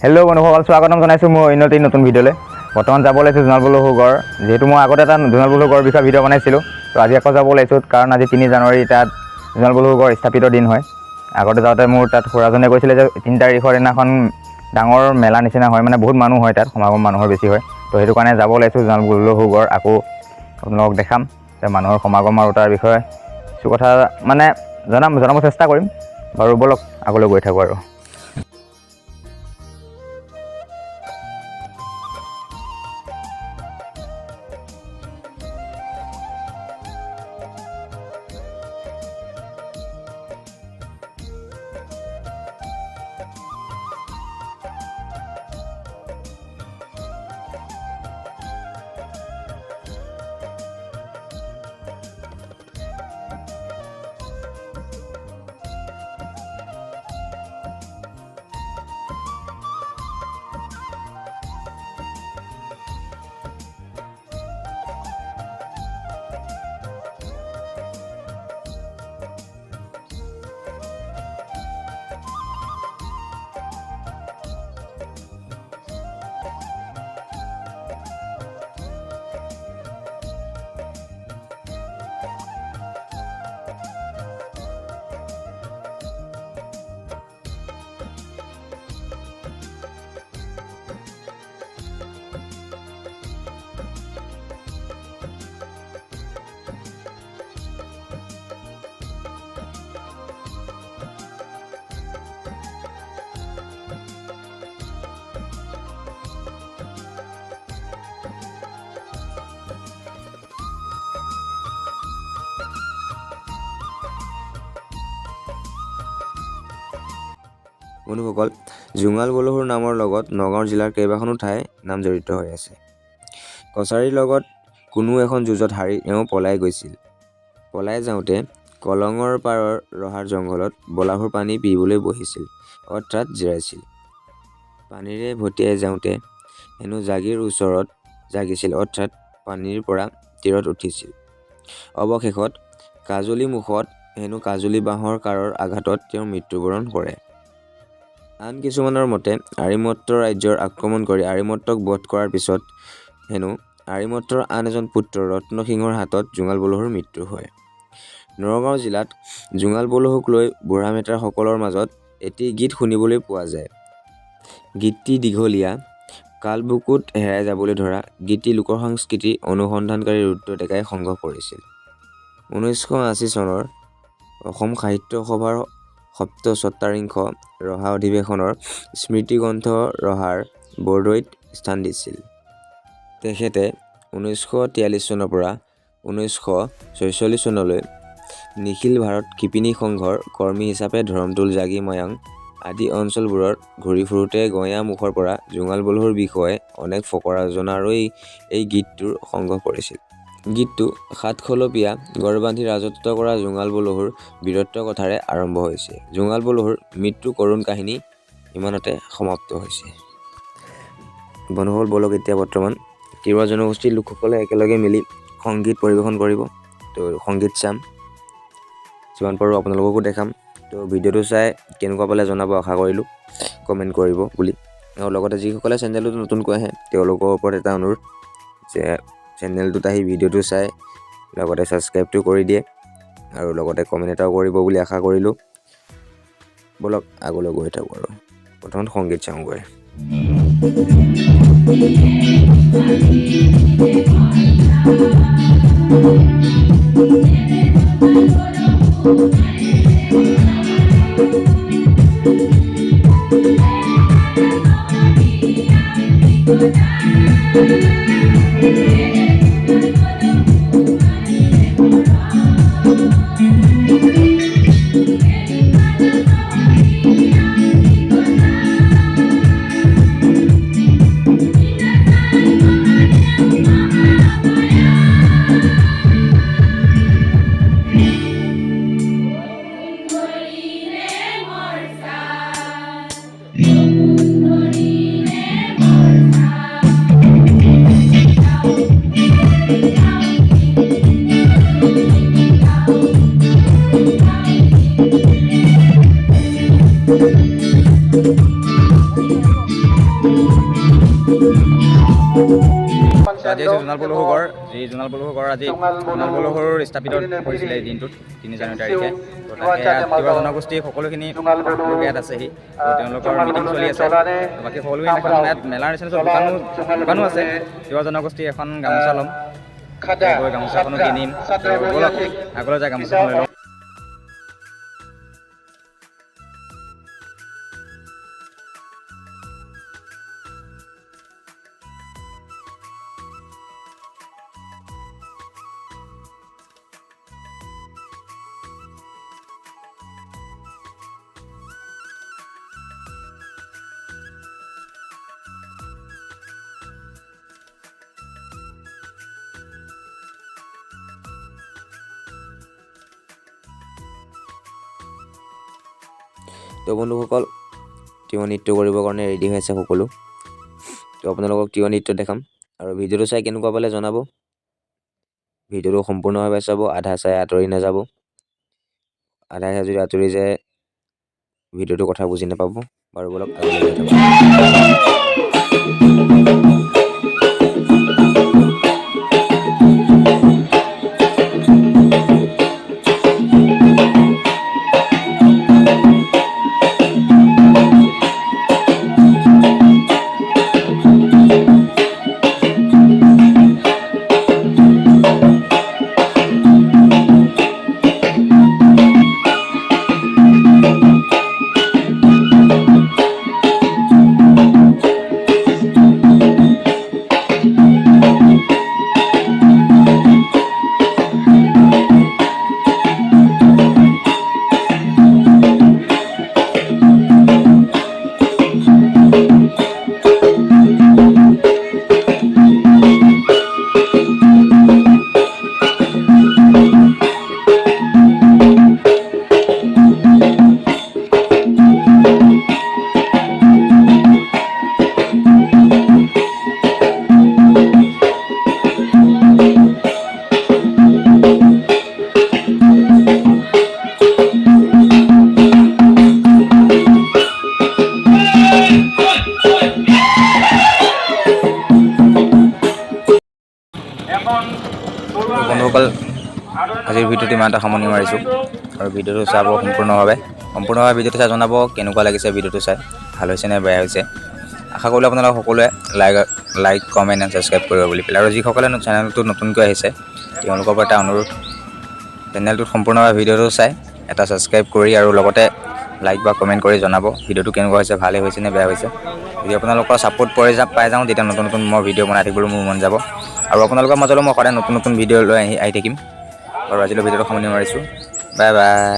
Hello' বন্ধুসকল, স্বাগতম জনাইছোঁ মোৰ অন্য এটি নতুন ভিডিঅ'লৈ। বৰ্তমান যাব ওলাইছোঁ জোনাল বলহু গড়। যিহেতু মই আগতে এটা জোনাল বলহু গড়ৰ বিষয়ে ভিডিঅ' বনাইছিলোঁ, তো আজি আকৌ যাব ওলাইছোঁ কাৰণ আজি 3 জানুৱাৰী তাত জোনাল বলহু গড় স্থাপিত দিন হয়। আগতে যাওঁতে মোৰ তাত খুৰাজনে কৈছিলে যে 3 তাৰিখৰ দিনাখন ডাঙৰ মেলা নিচিনা হয়, মানে বহুত মানুহ হয়, তাত সমাগম মানুহৰ বেছি হয়। তো সেইটো কাৰণে যাব ওলাইছোঁ জোনাল বলহু গড়। আকৌ আপোনালোকক দেখাম যে মানুহৰ সমাগম আৰু তাৰ বিষয়ে কিছু কথা মানে জনাব চেষ্টা কৰিম। বাৰু ব'লক আগলৈ গৈ থাকোঁ আৰু। বন্ধুসকল, জোনাল বলহুৰ নামৰ লগত নগাঁও জিলাৰ কেইবাখনো ঠাই নাম জড়িত হৈ আছে। কছাৰীৰ লগত কোনো এখন যুঁজত হাৰি এওঁ পলাই গৈছিল। পলাই যাওঁতে কলঙৰ পাৰৰ ৰহাৰ জংঘলত বলাহৰ পানী পিবলৈ বহিছিল, অৰ্থাৎ জিৰাইছিল। পানীৰে ভটিয়াই যাওঁতে হেনো জাগিৰ ওচৰত জাগিছিল, অৰ্থাৎ পানীৰ পৰা তীৰত উঠিছিল। অৱশেষত কাজলী মুখত হেনো কাজলী বাঁহৰ কাঁড়ৰ আঘাতত তেওঁ মৃত্যুবৰণ কৰে। আন কিছুমানৰ মতে আৰিমত্ত ৰাজ্যৰ আক্ৰমণ কৰি আৰিমত্তক বধ কৰাৰ পিছত হেনো আৰিমত্তৰ আন এজন পুত্ৰ ৰত্নসিংহৰ হাতত জোনাল বলহুৰ মৃত্যু হয়। নগাঁও জিলাত জোনাল বলহুক লৈ বুঢ়া মেথাৰসকলৰ মাজত এটি গীত শুনিবলৈ পোৱা যায়। গীতটি দীঘলীয়া, কাল বুকুত হেৰাই যাবলৈ ধৰা গীতটি লোকসংস্কৃতি অনুসন্ধানকাৰী ৰুদ্ৰ ডেকাই সংগ্ৰহ কৰিছিল। 1980 চনৰ অসম সাহিত্য সভাৰ সপ্তচত্বাৰিংশ ৰহা অধিৱেশনৰ স্মৃতিগ্ৰন্থ ৰহাৰ বৰদৈত স্থান দিছিল। তেখেতে 1943 চনৰ পৰা 1946 চনলৈ নিখিল ভাৰত শিপিনী সংঘৰ কৰ্মী হিচাপে ধৰমটোল জাগি ময়াং আদি অঞ্চলবোৰত ঘূৰি ফুৰোতে গঞা মুখৰ পৰা জোনাল বলহুৰ বিষয়ে অনেক ফকৰা যোজনা আৰু এই গীতটোৰ সংগ্ৰহ কৰিছিল। গীতটো সাতখলপীয়া গড় বান্ধি ৰাজত্ব কৰা জোনাল বলহুৰ বীৰত্বৰ কথাৰে আৰম্ভ হৈছে। জোনাল বলহুৰ মৃত্যু কৰুণ কাহিনী ইমানতে সমাপ্ত হৈছে। বন্ধুসকল, বলক এতিয়া বৰ্তমান তিৱা জনগোষ্ঠীৰ লোকসকলে একেলগে মিলি সংগীত পৰিৱেশন কৰিব। তো সংগীত চাম, যিমান পাৰোঁ আপোনালোককো দেখাম। তো ভিডিঅ'টো চাই কেনেকুৱা পালে জনাব আশা কৰিলোঁ, কমেণ্ট কৰিব বুলি। আৰু লগতে যিসকলে চেনেলটো নতুনকৈ আহে তেওঁলোকৰ ওপৰত এটা অনুৰোধ যে চেনেলটোত আহি ভিডিঅ'টো চাই লগতে ছাবস্ক্ৰাইবটো কৰি দিয়ে আৰু লগতে কমেণ্ট এটাও কৰিব বুলি আশা কৰিলোঁ। বলক আগলৈ গৈ থাকোঁ আৰু প্ৰথমত সংগীত চাওঁগৈ। আজি হৈছে জোনাল পলুহুগড়, যি জোনাল পলুহুগড় আজি জোনাল পলুহুৰ স্থাপিত কৰিছিলে এই দিনটোত 3 জানুৱাৰী তাৰিখে। তো তাকে তিৱা জনগোষ্ঠীৰ সকলোখিনি লোক ইয়াত আছেহি। তো তেওঁলোকৰ মিটিং চলি আছে। তো বাকী সকলোখিনি এখন ইয়াত মেলাৰ নিচিনা দোকানো আছে। তিৱা জনগোষ্ঠীৰ এখন গামোচা ল'ম, গৈ গামোচাখনো কিনিম। তো ব'লক আগলৈ যায় গামোচাখন লৈ লওঁ। তো বন্ধুসকল, তিৱা নৃত্য কৰিবৰ কাৰণে ৰেডি হৈ আছে সকলো। তো আপোনালোকক তিৱা নৃত্য দেখাম আৰু ভিডিঅ'টো চাই কেনেকুৱা পালে জনাব। ভিডিঅ'টো সম্পূৰ্ণভাৱে চাব, আধা চাই আঁতৰি নাযাব। আধা চাই যদি আঁতৰি যায় ভিডিঅ'টো কথা বুজি নাপাব। বাৰু বলক আগলৈ গৈ থাকক। বন্ধুসকল, আজিৰ ভিডিঅ'টো ইমান এটা সামৰণি মাৰিছোঁ আৰু ভিডিঅ'টো চাব সম্পূৰ্ণভাৱে ভিডিঅ'টো চাই জনাব কেনেকুৱা লাগিছে। ভিডিঅ'টো চাই ভাল হৈছে নে বেয়া হৈছে। আশা কৰিলোঁ আপোনালোক সকলোৱে লাইক কমেণ্ট এণ্ড ছাবস্ক্ৰাইব কৰিব বুলি পেলাই। আৰু যিসকলে চেনেলটো নতুনকৈ আহিছে তেওঁলোকৰ পৰা এটা অনুৰোধ, চেনেলটোত সম্পূৰ্ণভাৱে ভিডিঅ'টো চাই এটা ছাবস্ক্ৰাইব কৰি আৰু লগতে লাইক বা কমেণ্ট কৰি জনাব ভিডিঅ'টো কেনেকুৱা হৈছে, ভালেই হৈছে নে বেয়া হৈছে। যদি আপোনালোকৰ ছাপোৰ্ট পাই যাওঁ তেতিয়া নতুন মই ভিডিঅ' বনাই থাকিবলৈ মোৰ মন যাব। আৰু আপোনালোকৰ মাজলৈ মই সদায় নতুন ভিডিঅ' লৈ আহি থাকিম। আৰু আজিলৈ ভিডিঅ'টো সামৰণি মাৰিছোঁ। Bye bye.